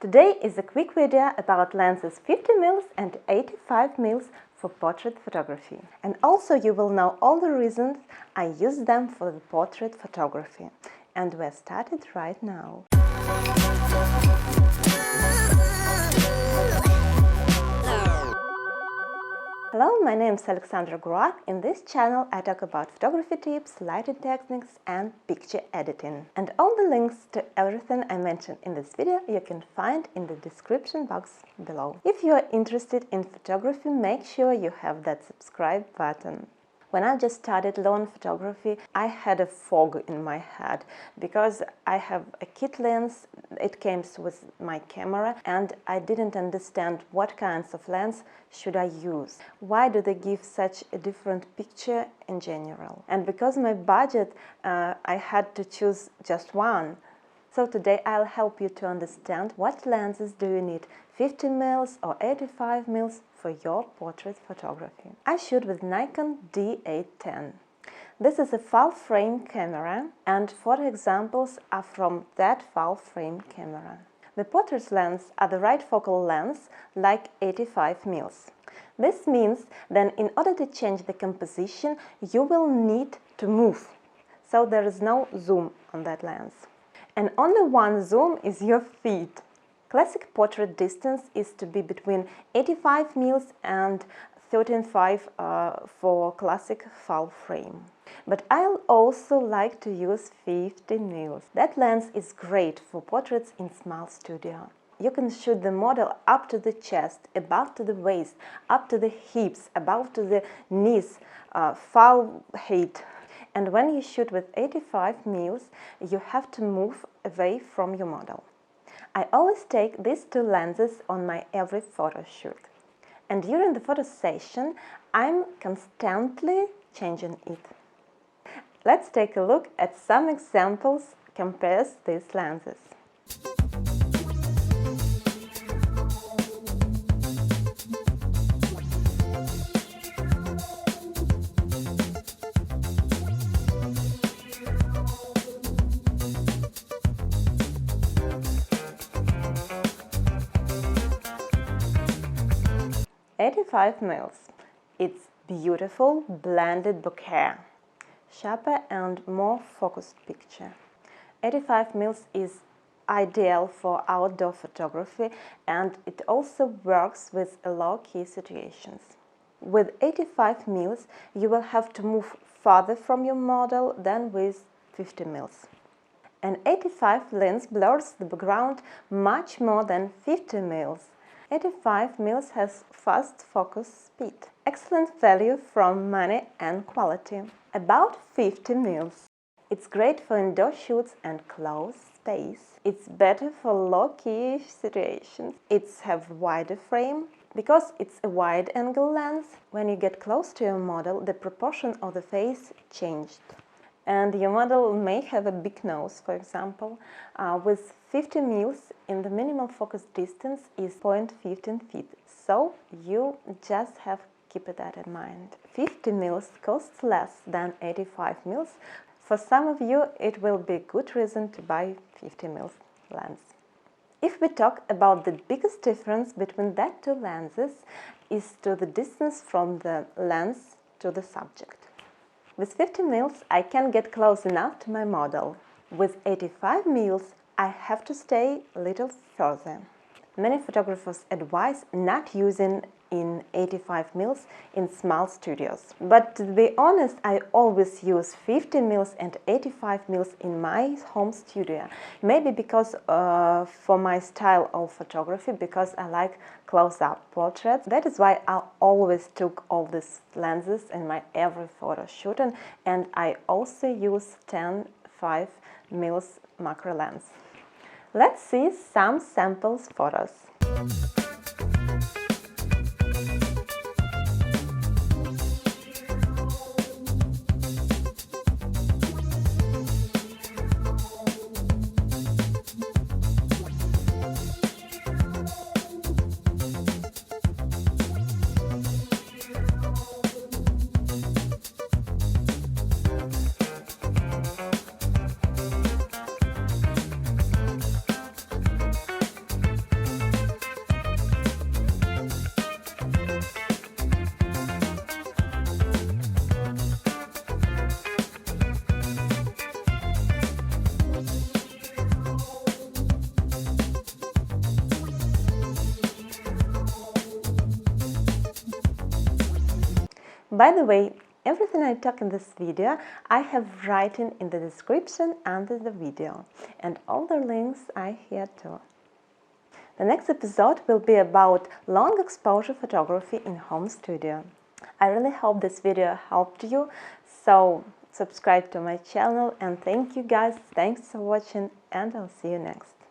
Today is a quick video about lenses 50mm and 85mm for portrait photography. And also you will know all the reasons I use them for the portrait photography. And we're started right now. Hello, my name is Alexandra Grua. In this channel I talk about photography tips, lighting techniques and picture editing. And all the links to everything I mentioned in this video you can find in the description box below. If you are interested in photography, make sure you have that subscribe button. When I just started learning photography, I had a fog in my head because I have a kit lens, it came with my camera, and I didn't understand what kinds of lens should I use. Why do they give such a different picture in general? And because my budget, I had to choose just one. So today I'll help you to understand what lenses do you need, 50mm or 85mm for your portrait photography. I shoot with Nikon D810. This is a full-frame camera and photo examples are from that full-frame camera. The portrait lens are the right focal length, like 85mm. This means that in order to change the composition you will need to move, so there is no zoom on that lens. And only one zoom is your feet. Classic portrait distance is to be between 85mm and 13.5 for classic full frame. But I'll also like to use 50mm. That lens is great for portraits in small studio. You can shoot the model up to the chest, above to the waist, up to the hips, above to the knees, full height. And when you shoot with 85mm, you have to move away from your model. I always take these two lenses on my every photo shoot. And during the photo session, I'm constantly changing it. Let's take a look at some examples compares these lenses. $85mm. It's beautiful blended bokeh, sharper and more focused picture. 85mm is ideal for outdoor photography and it also works with low-key situations. With 85mm you will have to move farther from your model than with 50mm. An 85 lens blurs the background much more than 50mm. 85mm has fast focus speed. Excellent value from money and quality. About 50mm. It's great for indoor shoots and closed space. It's better for low-key situations. It's have wider frame. Because it's a wide-angle lens, when you get close to your model, the proportion of the face changed. And your model may have a big nose, for example. With 50mm, in the minimal focus distance is 0.15 feet. So you just have to keep that in mind. 50mm costs less than 85mm. For some of you, it will be a good reason to buy 50mm lens. If we talk about the biggest difference between that two lenses is to the distance from the lens to the subject. With 50mm I can get close enough to my model. With 85mm I have to stay a little further. Many photographers advise not using in 85mm in small studios. But to be honest, I always use 50mm and 85mm in my home studio. Maybe because for my style of photography, because I like close-up portraits. That is why I always took all these lenses in my every photo shooting, and I also use 10.5mm macro lens. Let's see some samples photos. By the way, everything I talk in this video I have written in the description under the video, and all the links are here too. The next episode will be about long exposure photography in home studio. I really hope this video helped you, so subscribe to my channel, and thank you guys, thanks for watching, and I'll see you next.